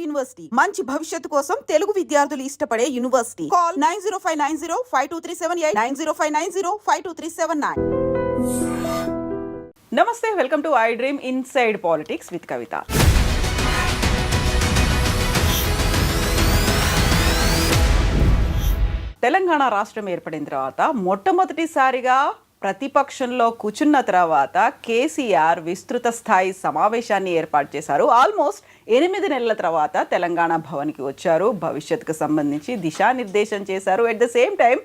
University మంచి భవిష్యత్తు కోసం తెలుగు విద్యార్థులు ఇష్టపడే యూనివర్సిటీ. కాల్ 9059052378 9059052379. నమస్తే, welcome to I dream inside politics with Kavitha. Telangana రాష్ట్రం ఏర్పడిన తర్వాత మొట్టమొదటిసారిగా ప్రతిపక్షంలో కూర్చున్న తర్వాత కేసీఆర్ విస్తృత స్థాయి సమావేశాన్ని ఏర్పాటు చేశారు. ఆల్మోస్ట్ 8 నెలల తర్వాత తెలంగాణ భవన్కి వచ్చారు. భవిష్యత్తుకు సంబంధించి దిశానిర్దేశం చేశారు. ఎట్ ద సేమ్ టైం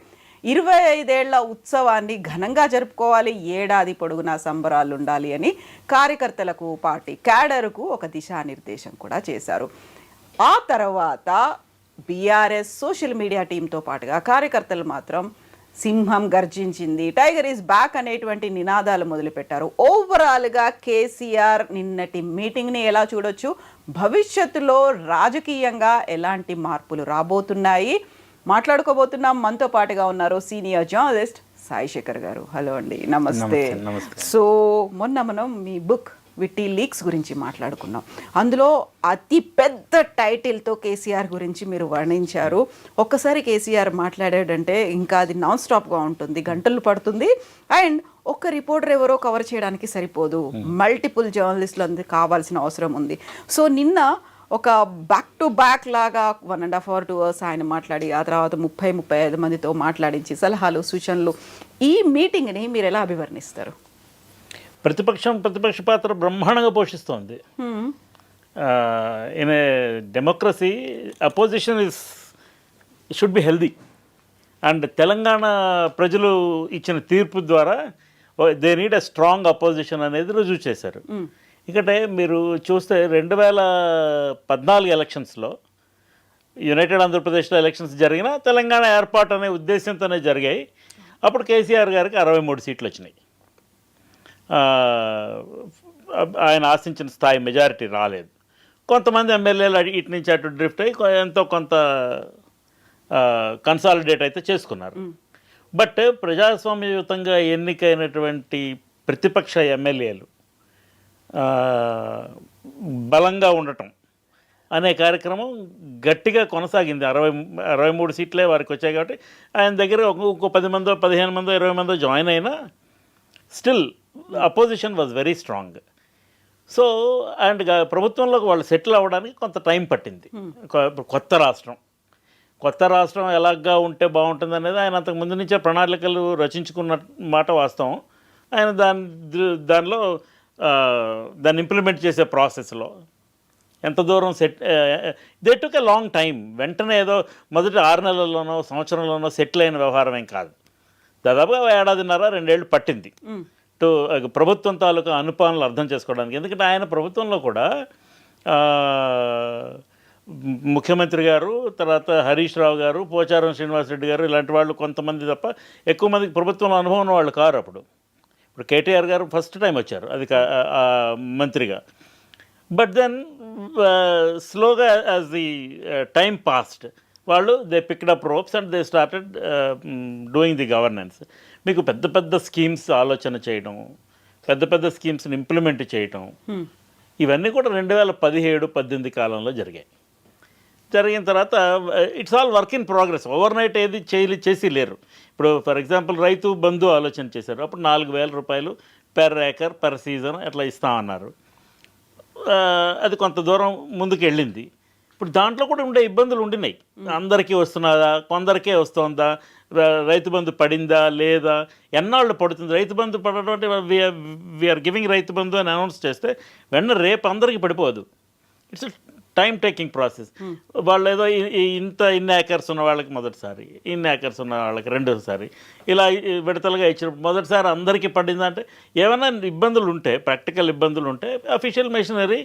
25 ఏళ్ల ఉత్సవాన్ని ఘనంగా జరుపుకోవాలి, ఏడాది పొడుగునా సంబరాలు ఉండాలి అని కార్యకర్తలకు, పార్టీ క్యాడర్కు ఒక దిశానిర్దేశం కూడా చేశారు. ఆ తర్వాత బీఆర్ఎస్ సోషల్ మీడియా టీంతో పాటుగా కార్యకర్తలు మాత్రం సింహం గర్జించింది, టైగర్ ఈజ్ బ్యాక్ అనేటువంటి నినాదాలు మొదలుపెట్టారు. ఓవరాల్గా కేసీఆర్ నిన్నటి మీటింగ్ని ఎలా చూడొచ్చు, భవిష్యత్తులో రాజకీయంగా ఎలాంటి మార్పులు రాబోతున్నాయి మాట్లాడుకోబోతున్నాం. మనతో పాటుగా ఉన్నారు సీనియర్ జర్నలిస్ట్ సాయి శేఖర్ గారు. హలో అండి, నమస్తే. సో మొన్న మనం మీ బుక్ విట్టి లీక్స్ గురించి మాట్లాడుకున్నాం. అందులో అతి పెద్ద టైటిల్తో కేసీఆర్ గురించి మీరు వర్ణించారు. ఒక్కసారి కేసీఆర్ మాట్లాడాడంటే ఇంకా అది నాన్ స్టాప్గా ఉంటుంది, గంటలు పడుతుంది. అండ్ ఒక్క రిపోర్టర్ ఎవరో కవర్ చేయడానికి సరిపోదు, మల్టిపుల్ జర్నలిస్టులు అందరికి కావాల్సిన అవసరం ఉంది. సో నిన్న ఒక బ్యాక్ టు బ్యాక్ లాగా 1.5 hours 2 hours ఆయన మాట్లాడి, ఆ తర్వాత 30-35 మందితో మాట్లాడించి సలహాలు, సూచనలు, ఈ మీటింగ్ని మీరు ఎలా అభివర్ణిస్తారు? ప్రతిపక్ష పాత్ర బ్రహ్మాండంగా పోషిస్తోంది. In a democracy opposition should be healthy. And Telangana ప్రజలు ఇచ్చిన తీర్పు ద్వారా they need a strong opposition అనేది రుజువు చేశారు. ఇకటే మీరు చూస్తే 2014 ఎలక్షన్స్లో యునైటెడ్ ఆంధ్రప్రదేశ్లో ఎలక్షన్స్ జరిగినా తెలంగాణ ఏర్పాటు అనే ఉద్దేశంతోనే జరిగాయి. అప్పుడు కేసీఆర్ గారికి 63 సీట్లు వచ్చినాయి. ఆయన ఆశించిన స్థాయి మెజారిటీ రాలేదు. కొంతమంది ఎమ్మెల్యేలు ఇటు నుంచి అటు డ్రిఫ్ట్ అయ్యి ఎంతో కొంత కన్సాలిడేట్ అయితే చేసుకున్నారు. బట్ ప్రజాస్వామ్యయుతంగా ఎన్నికైనటువంటి ప్రతిపక్ష ఎమ్మెల్యేలు బలంగా ఉండటం అనే కార్యక్రమం గట్టిగా కొనసాగింది. 63 సీట్లే వారికి వచ్చాయి కాబట్టి ఆయన దగ్గర ఒక 10 మందో 15 మందో 20 మందో జాయిన్ అయినా still opposition was very strong. So and ప్రభుత్వంలోకి వాళ్ళు సెటిల్ అవ్వడానికి కొంత టైం పట్టింది. కొత్త రాష్ట్రం ఎలాగా ఉంటే బాగుంటుంది అనేది ఆయన అంతకు ముందు నుంచే ప్రణాళికలు రచించుకున్న మాట వాస్తవం. ఆయన దానిలో దాన్ని ఇంప్లిమెంట్ చేసే ప్రాసెస్లో ఎంత దూరం they took a long time. వెంటనే ఏదో మొదటి 6 నెలల్లోనో సంవత్సరంలోనో సెటిల్ అయిన వ్యవహారం ఏం కాదు. దాదాపుగా 1.5-2 ఏళ్ళు పట్టింది ప్రభుత్వం తాలూకా అనుపాలనలు అర్థం చేసుకోవడానికి. ఎందుకంటే ఆయన ప్రభుత్వంలో కూడా ముఖ్యమంత్రి గారు, తర్వాత హరీష్ రావు గారు, పోచారం శ్రీనివాసరెడ్డి గారు ఇలాంటి వాళ్ళు కొంతమంది తప్ప ఎక్కువ మందికి ప్రభుత్వంలో అనుభవం ఉన్న వాళ్ళు కారు. ఇప్పుడు కేటీఆర్ గారు ఫస్ట్ టైం వచ్చారు అది మంత్రిగా. బట్ దెన్ స్లోగా యాజ్ ది టైం పాస్డ్ వాళ్ళు they picked up ropes and they started doing the governance. మీకు పెద్ద స్కీమ్స్ ఆలోచన చేయడం, పెద్ద స్కీమ్స్ని ఇంప్లిమెంట్ చేయటం, ఇవన్నీ కూడా 2017-18 కాలంలో జరిగిన తర్వాత it's all work in progress. Over night ఏది చేసి లేరు. ఇప్పుడు ఫర్ ఎగ్జాంపుల్ రైతు బంధు ఆలోచన చేశారు. అప్పుడు 4,000 రూపాయలు పెర్ ఏకర్ పెర్ సీజన్ అట్లా ఇస్తామన్నారు. అది కొంత దూరం ముందుకు వెళ్ళింది. ఇప్పుడు దాంట్లో కూడా ఉండే ఇబ్బందులు ఉండినాయి. అందరికీ వస్తున్నదా, కొందరికే వస్తుందా, రైతు బంధు పడిందా లేదా, ఎన్నాళ్ళు పడుతుంది రైతు బంధు పడడం అంటే వీఆర్ గివింగ్ రైతు బంధు అని అనౌన్స్ చేస్తే వెంటనే రేపు అందరికీ పడిపోదు. It's time taking process. వాళ్ళు ఏదో ఇన్ని ఏకర్స్ ఉన్న వాళ్ళకి మొదటిసారి, ఇన్ని ఏకర్స్ ఉన్న వాళ్ళకి రెండోసారి, ఇలా విడతలుగా ఇచ్చినప్పుడు మొదటిసారి అందరికీ పడిందంటే ఏమైనా ఇబ్బందులు ఉంటే, ప్రాక్టికల్ ఇబ్బందులు ఉంటే official machinery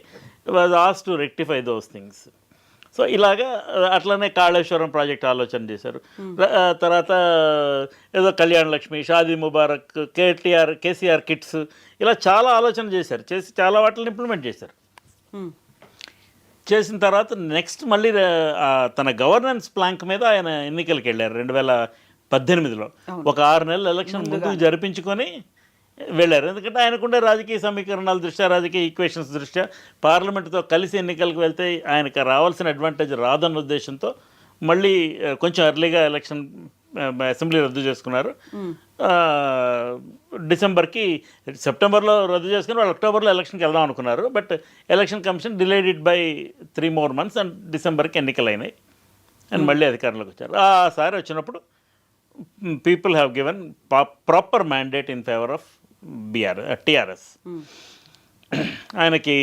was asked to rectify those things. So ఇలాగా అట్లనే కాళేశ్వరం ప్రాజెక్ట్ ఆలోచన చేశారు. తర్వాత ఏదో కళ్యాణ లక్ష్మి, షాదీ ముబారక్, కేసీఆర్ కిట్స్, ఇలా చాలా ఆలోచన చేసి చాలా వాటిని ఇంప్లిమెంట్ చేశారు. చేసిన తర్వాత నెక్స్ట్ మళ్ళీ తన గవర్నెన్స్ ప్లాంక్ మీద ఆయన ఎన్నికలకు వెళ్ళారు 2018లో. ఒక 6 నెలల ఎలక్షన్ ముందుకు జరిపించుకొని వెళ్ళారు. ఎందుకంటే ఆయనకుండే రాజకీయ సమీకరణాల దృష్ట్యా, రాజకీయ ఈక్వేషన్స్ దృష్ట్యా పార్లమెంటుతో కలిసి ఎన్నికలకు వెళ్తే ఆయనకు రావాల్సిన అడ్వాంటేజ్ రాదన్న ఉద్దేశంతో మళ్ళీ కొంచెం ఎర్లీగా ఎలక్షన్ అసెంబ్లీ రద్దు చేసుకున్నారు. డిసెంబర్కి, సెప్టెంబర్లో రద్దు చేసుకుని వాళ్ళు అక్టోబర్లో ఎలక్షన్కి వెళ్దాం అనుకున్నారు. But election commission delayed it by 3 more months and డిసెంబర్కి ఎన్నికలు అయినాయి అండ్ మళ్ళీ అధికారంలోకి వచ్చారు. సారి వచ్చినప్పుడు people have given proper mandate in favour of TRS. ఆయనకి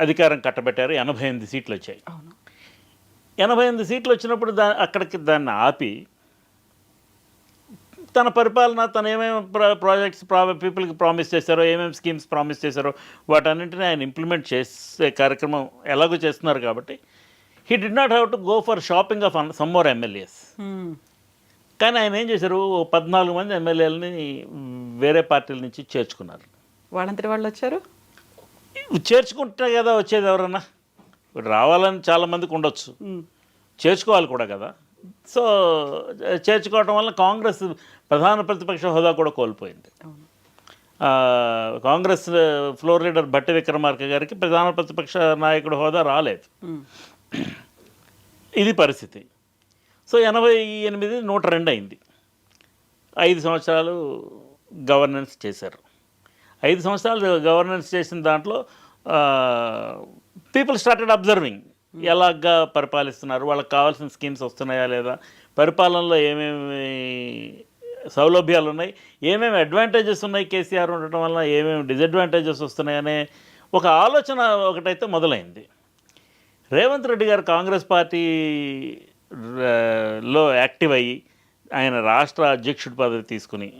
అధికారం కట్టబెట్టారు. 88 సీట్లు వచ్చాయి. 88 సీట్లు వచ్చినప్పుడు అక్కడికి దాన్ని ఆపి తన పరిపాలన, తను ఏమేమి ప్రాజెక్ట్స్ పీపుల్కి ప్రామిస్ చేశారో, ఏమేమి స్కీమ్స్ ప్రామిస్ చేశారో వాటన్నింటినీ ఆయన ఇంప్లిమెంట్ చేసే కార్యక్రమం ఎలాగో చేస్తున్నారు. కాబట్టి he did not have to go for shopping off some more MLAs. కానీ ఆయన ఏం చేశారు, 14 మంది ఎమ్మెల్యేలని వేరే పార్టీల నుంచి చేర్చుకున్నారు. వాళ్ళంతటి వాళ్ళు వచ్చారు. చేర్చుకుంటే కదా వచ్చేది ఎవరన్నా. రావాలని చాలామందికి ఉండొచ్చు, చేర్చుకోవాలి కూడా కదా. సో చేర్చుకోవటం వల్ల కాంగ్రెస్ ప్రధాన ప్రతిపక్ష హోదా కూడా కోల్పోయింది. కాంగ్రెస్ ఫ్లోర్ లీడర్ భట్టి విక్రమార్క గారికి ప్రధాన ప్రతిపక్ష నాయకుడు హోదా రాలేదు. ఇది పరిస్థితి. సో 88 102 అయింది. 5 సంవత్సరాలు గవర్నెన్స్ చేశారు. 5 సంవత్సరాలు గవర్నెన్స్ చేసిన దాంట్లో పీపుల్ స్టార్టెడ్ అబ్జర్వింగ్ ఎలాగా పరిపాలిస్తున్నారు, వాళ్ళకి కావాల్సిన స్కీమ్స్ వస్తున్నాయా లేదా, పరిపాలనలో ఏమేమి సౌలభ్యాలు ఉన్నాయి, ఏమేమి అడ్వాంటేజెస్ ఉన్నాయి కేసీఆర్ ఉండటం వల్ల, ఏమేమి డిసడ్వాంటేజెస్ వస్తున్నాయనే ఒక ఆలోచన ఒకటైతే మొదలైంది. రేవంత్ రెడ్డి గారు కాంగ్రెస్ పార్టీలో యాక్టివ్ అయ్యి ఆయన రాష్ట్ర అధ్యక్షుడి పదవి తీసుకుని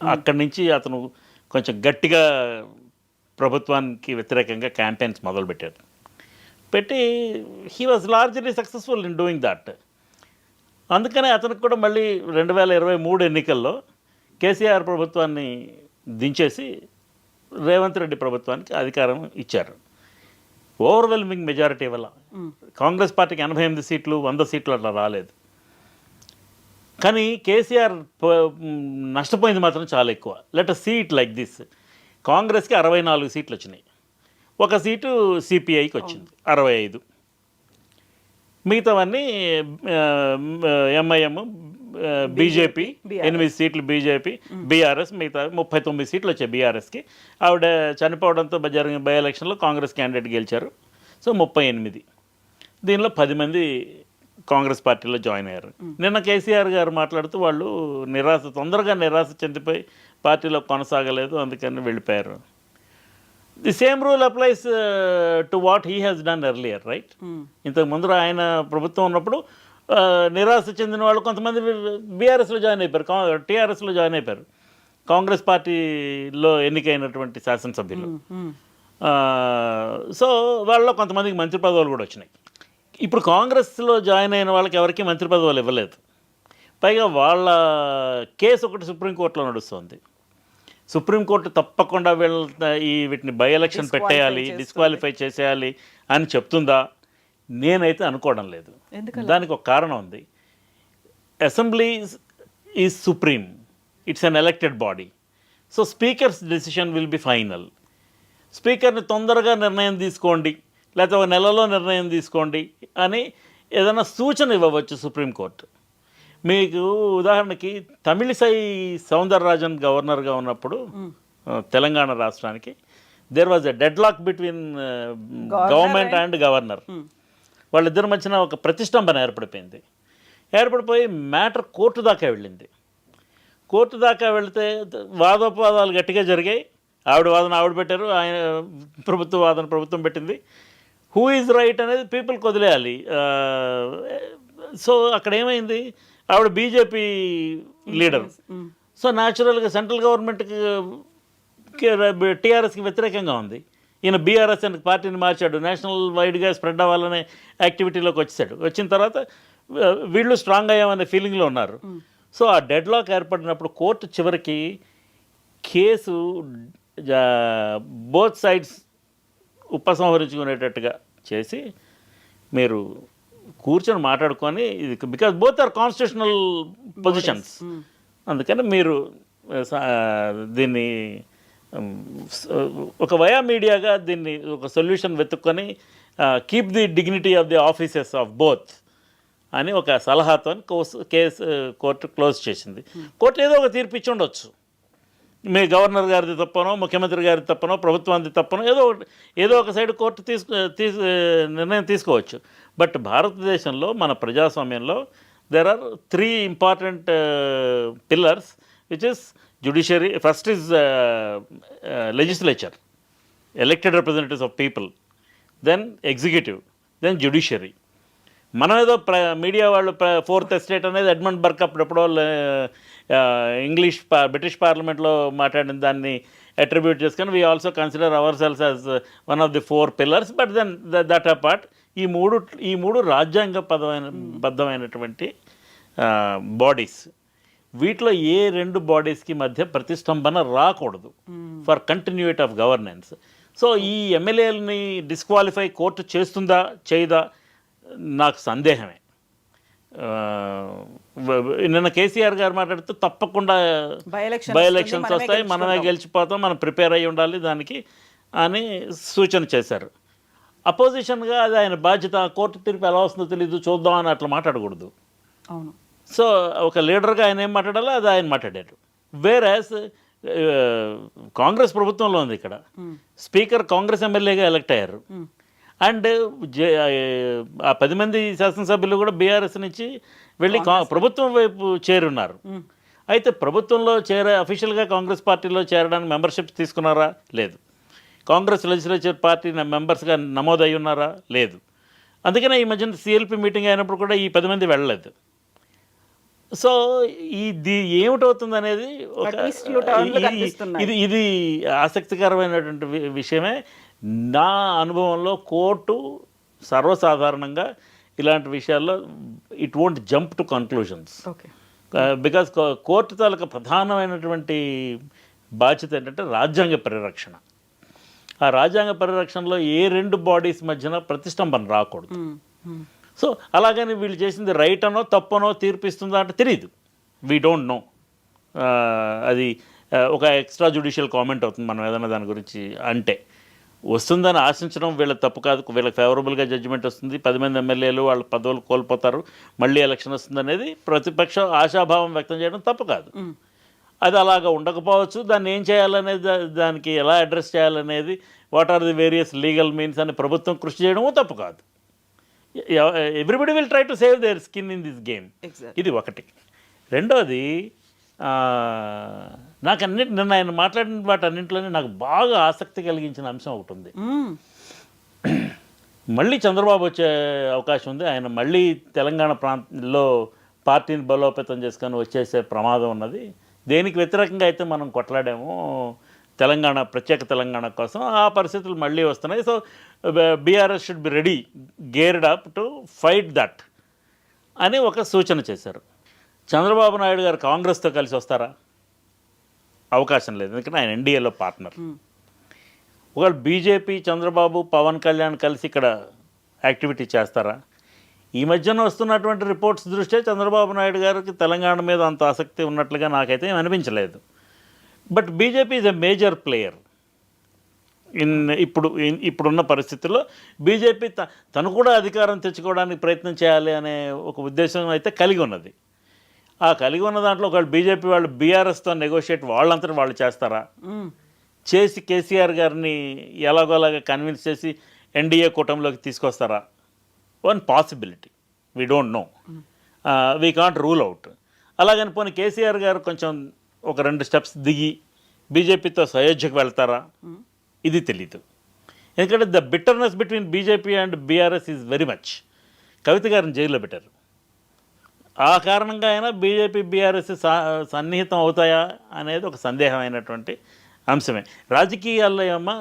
అక్కడి నుంచి అతను కొంచెం గట్టిగా ప్రభుత్వానికి వ్యతిరేకంగా క్యాంపెయిన్స్ మొదలుపెట్టారు. పెట్టి he was largely successful in doing that. అందుకనే అతనికి కూడా మళ్ళీ 2023 ఎన్నికల్లో కేసీఆర్ ప్రభుత్వాన్ని దించేసి రేవంత్ రెడ్డి ప్రభుత్వానికి అధికారం ఇచ్చారు. ఓవర్వెల్మింగ్ మెజారిటీ వల్ల కాంగ్రెస్ పార్టీకి 88 సీట్లు 100 సీట్లు అట్లా రాలేదు. కానీ కేసీఆర్ నష్టపోయింది మాత్రం చాలా ఎక్కువ. Let us see it like this. కాంగ్రెస్కి 64 సీట్లు వచ్చినాయి, 1 సీటు సిపిఐకి వచ్చింది 65. మిగతావన్నీ ఎంఐఎం, బీజేపీ 8 సీట్లు, బీజేపీ, బీఆర్ఎస్ మిగతా 39 సీట్లు వచ్చాయి బీఆర్ఎస్కి. ఆవిడ చనిపోవడంతో జరిగిన బై ఎలక్షన్లో కాంగ్రెస్ క్యాండిడేట్ గెలిచారు. సో 38. దీనిలో 10 మంది కాంగ్రెస్ పార్టీలో జాయిన్ అయ్యారు. నిన్న కేసీఆర్ గారు మాట్లాడుతూ వాళ్ళు తొందరగా నిరాశ చెందిపోయి పార్టీలో కొనసాగలేదు, అందుకని వెళ్ళిపోయారు. The same rule applies to what he has done earlier, right? ఇంతకు ముందు ఆయన ప్రభుత్వం ఉన్నప్పుడు నిరాశ చెందిన వాళ్ళు కొంతమంది బీఆర్ఎస్లో జాయిన్ అయిపోయారు, టీఆర్ఎస్లో జాయిన్ అయిపోయారు, కాంగ్రెస్ పార్టీలో ఎన్నికైనటువంటి శాసనసభ్యులు. సో వాళ్ళలో కొంతమందికి మంత్రి పదవులు కూడా వచ్చినాయి. ఇప్పుడు కాంగ్రెస్లో జాయిన్ అయిన వాళ్ళకి ఎవరికి మంత్రి పదవులు ఇవ్వలేదు. పైగా వాళ్ళ కేసు ఒకటి సుప్రీంకోర్టులో నడుస్తుంది. సుప్రీంకోర్టు తప్పకుండా వీటిని బై ఎలక్షన్ పెట్టేయాలి, డిస్క్వాలిఫై చేసేయాలి అని చెప్తుందా? నేనైతే అనుకోవడం లేదు. దానికి ఒక కారణం ఉంది. Assembly is supreme, it's an elected body. So speaker's decision will be final. స్పీకర్ని తొందరగా నిర్ణయం తీసుకోండి, లేకపోతే ఒక నెలలో నిర్ణయం తీసుకోండి అని ఏదైనా సూచన ఇవ్వవచ్చు సుప్రీంకోర్టు. మీకు ఉదాహరణకి తమిళిసై సౌందరరాజన్ గవర్నర్గా ఉన్నప్పుడు తెలంగాణ రాష్ట్రానికి there was a deadlock between government and governor. వాళ్ళిద్దరి మధ్యన ఒక ప్రతిష్టంభన ఏర్పడిపోయి మ్యాటర్ కోర్టు దాకా వెళ్ళింది. కోర్టు దాకా వెళితే వాదోపవాదాలు గట్టిగా జరిగాయి. ఆవిడ వాదన ఆవిడ పెట్టారు, ఆయన వాదన ప్రభుత్వం పెట్టింది. హూ ఈజ్ రైట్ అనేది పీపుల్కి వదిలేయాలి. సో అక్కడ ఏమైంది, ఆవిడ బీజేపీ లీడర్. సో న్యాచురల్గా సెంట్రల్ గవర్నమెంట్కి టీఆర్ఎస్కి వ్యతిరేకంగా ఉంది. ఈయన బీఆర్ఎస్ అని పార్టీని మార్చాడు, నేషనల్ వైడ్గా స్ప్రెడ్ అవ్వాలనే యాక్టివిటీలోకి వచ్చాడు. వచ్చిన తర్వాత వీళ్ళు స్ట్రాంగ్ అయ్యామనే ఫీలింగ్లో ఉన్నారు. సో ఆ డెడ్ లాక్ ఏర్పడినప్పుడు కోర్టు చివరికి కేసు బోత్ సైడ్స్ ఉపసంహరించుకునేటట్టుగా చేసి మీరు కూర్చొని మాట్లాడుకొని, ఇది because both are constitutional positions, అందుకని మీరు దీన్ని ఒక వయా మీడియాగా దీన్ని ఒక సొల్యూషన్ వెతుక్కొని keep the dignity of the offices of both అని ఒక సలహాతో కేసు కోర్టు క్లోజ్ చేసింది. కోర్టు ఏదో ఒక తీర్పు ఇచ్చి ఉండొచ్చు, మీ గవర్నర్ గారిది తప్పనో ముఖ్యమంత్రి గారిది తప్పనో ప్రభుత్వానికి తప్పనో ఏదో ఒక సైడ్ కోర్టు నిర్ణయం తీసుకోవచ్చు. బట్ భారతదేశంలో మన ప్రజాస్వామ్యంలో there are 3 important pillars, which is judiciary. First is legislature, elected representatives of people, then executive, then judiciary. మనం ఏదో మీడియా వాళ్ళు 4th ఎస్టేట్ అనేది ఎడ్మండ్ బర్క్ అప్పుడెప్పుడో బ్రిటిష్ పార్లమెంట్లో మాట్లాడిన దాన్ని అట్రిబ్యూట్ చేసుకొని we also consider ourselves as one of the 4 pillars. But then that apart ఈ మూడు రాజ్యాంగ బద్ధమైనటువంటి బాడీస్. వీటిలో ఏ 2 బాడీస్కి మధ్య ప్రతిష్టంభన రాకూడదు for continuity of governance. So ఈ ఎమ్మెల్యేలని డిస్క్వాలిఫై కోర్టు చేస్తుందా చేయదా నాకు సందేహమే. నిన్న కేసీఆర్ గారు మాట్లాడుతూ తప్పకుండా బై ఎలక్షన్స్ వస్తాయి, మనమే గెలిచిపోతాం, మనం ప్రిపేర్ అయ్యి ఉండాలి దానికి అని సూచన చేశారు. అపోజిషన్గా అది ఆయన బాధ్యత, కోర్టు తీర్పు ఎలా వస్తుందో తెలియదు చూద్దాం అని అట్లా మాట్లాడకూడదు. అవును. సో ఒక లీడర్గా ఆయన ఏం మాట్లాడాలో అది ఆయన మాట్లాడారు. వేరాస్ కాంగ్రెస్ ప్రభుత్వంలో ఉంది, ఇక్కడ స్పీకర్ కాంగ్రెస్ ఎమ్మెల్యేగా ఎలక్ట్ అయ్యారు. అండ్ ఆ 10 మంది శాసనసభ్యులు కూడా బీఆర్ఎస్ నుంచి వెళ్ళి ప్రభుత్వం వైపు చేరున్నారు. అయితే ప్రభుత్వంలో అఫీషియల్గా కాంగ్రెస్ పార్టీలో చేరడానికి మెంబర్షిప్ తీసుకున్నారా? లేదు. కాంగ్రెస్ లెజిస్లేచర్ పార్టీ మెంబర్స్గా నమోదయ్యి ఉన్నారా? లేదు. అందుకనే ఈ మధ్యన సిఎల్పి మీటింగ్ అయినప్పుడు కూడా ఈ 10 మంది వెళ్ళలేదు. సో ఇది ఏమిటవుతుంది అనేది ఇది ఆసక్తికరమైనటువంటి విషయమే. నా అనుభవంలో కోర్టు సర్వసాధారణంగా ఇలాంటి విషయాల్లో it won't jump to conclusions. Because court తాలూకా ప్రధానమైనటువంటి బాధ్యత ఏంటంటే రాజ్యాంగ పరిరక్షణ. ఆ రాజ్యాంగ పరిరక్షణలో ఏ 2 బాడీస్ మధ్యన ప్రతిష్టంభన రాకూడదు. సో అలాగని వీళ్ళు చేసింది రైట్ అనో తప్పనో తీర్పిస్తుందా అంటే తెలియదు. We don't no. అది ఒక ఎక్స్ట్రా జ్యుడిషియల్ కామెంట్ అవుతుంది మనం ఏదైనా దాని గురించి అంటే. వస్తుందని ఆశించడం వీళ్ళ తప్పు కాదు, వీళ్ళకి ఫేవరబుల్గా జడ్జిమెంట్ వస్తుంది, 10 మంది ఎమ్మెల్యేలు వాళ్ళ పదవులు కోల్పోతారు, మళ్ళీ ఎలక్షన్ వస్తుంది అనేది ప్రతిపక్షం ఆశాభావం వ్యక్తం చేయడం తప్పు కాదు. అది అలాగా ఉండకపోవచ్చు. దాన్ని ఏం చేయాలనేది, దానికి ఎలా అడ్రస్ చేయాలనేది, what are the various legal means అని ప్రభుత్వం కృషి చేయడము తప్పు కాదు. Everybody will try to save their skin in this game. ఇది ఒకటి. రెండోది, నాకు నిన్న ఆయన మాట్లాడిన వాటన్నింటిలోనే నాకు బాగా ఆసక్తి కలిగించిన అంశం ఒకటి ఉంది. మళ్ళీ చంద్రబాబు వచ్చే అవకాశం ఉంది. ఆయన మళ్ళీ తెలంగాణ ప్రాంతంలో పార్టీని బలోపేతం చేసుకొని వచ్చేసే ప్రమాదం ఉన్నది. దేనికి వ్యతిరేకంగా అయితే మనం కొట్లాడామో తెలంగాణ, ప్రత్యేక తెలంగాణ కోసం, ఆ పరిస్థితులు మళ్ళీ వస్తున్నాయి. So BRS should be ready, geared up to fight that అని ఒక సూచన చేశారు. చంద్రబాబు నాయుడు గారు కాంగ్రెస్తో కలిసి వస్తారా? అవకాశం లేదు, ఎందుకంటే ఆయన ఎన్డీఏలో పార్ట్నర్. ఒకవేళ బీజేపీ, చంద్రబాబు, పవన్ కళ్యాణ్ కలిసి ఇక్కడ యాక్టివిటీ చేస్తారా? ఈ మధ్యన వస్తున్నటువంటి రిపోర్ట్స్ దృష్ట్యా చంద్రబాబు నాయుడు గారికి తెలంగాణ మీద అంత ఆసక్తి ఉన్నట్లుగా నాకైతే అనిపించలేదు. But BJP is a major player ఇప్పుడున్న పరిస్థితుల్లో. బీజేపీ తను కూడా అధికారం తెచ్చుకోవడానికి ప్రయత్నం చేయాలి అనే ఒక ఉద్దేశం అయితే కలిగి ఉన్నది. ఆ కలిగి ఉన్న దాంట్లో ఒకవేళ బీజేపీ వాళ్ళు బీఆర్ఎస్తో నెగోషియేట్ వాళ్ళంతా వాళ్ళు చేస్తారా? చేసి కేసీఆర్ గారిని ఎలాగోలాగా కన్విన్స్ చేసి ఎన్డీఏ కూటమిలోకి తీసుకొస్తారా? One possibility, we don't know, we can't rule out. అలాగని పోనీ కేసీఆర్ గారు కొంచెం ఒక 2 స్టెప్స్ దిగి బీజేపీతో సయోధ్యకు వెళ్తారా? ఇది తెలీదు. ఎందుకంటే the bitterness between BJP and BRS is very much. Kavitha గారిని జైల్లో పెట్టారు. ఆ కారణంగా అయినా బీజేపీ బీఆర్ఎస్ సన్నిహితం అవుతాయా అనేది ఒక సందేహమైనటువంటి అంశమే. రాజకీయాల్లో ఏమో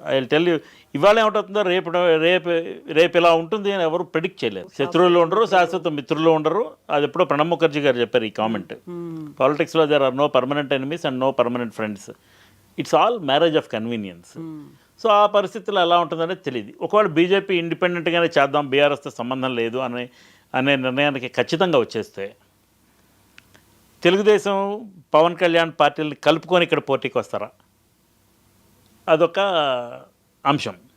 ఐ విల్ టెల్ యూ, ఇవాళ ఏమిటవుతుందో రేపు ఇలా ఉంటుంది అని ఎవరు ప్రెడిక్ట్ చేయలేరు. శత్రువులు ఉండరు, శాశ్వత మిత్రులు ఉండరు. అది ఎప్పుడో ప్రణబ్ ముఖర్జీ గారు చెప్పారు ఈ కామెంట్. పాలిటిక్స్లో there are no permanent enemies and no permanent friends, it's all marriage of convenience. So ఆ పరిస్థితుల్లో ఎలా ఉంటుందనేది తెలియదు. ఒకవేళ బీజేపీ ఇండిపెండెంట్గానే చేద్దాం, బీఆర్ఎస్తో సంబంధం లేదు అనే నిర్ణయానికి ఖచ్చితంగా వచ్చేస్తే తెలుగుదేశం పవన్ కళ్యాణ్ పార్టీని కలుపుకొని ఇక్కడ పోటీకి వస్తారా? అదొక అంశం.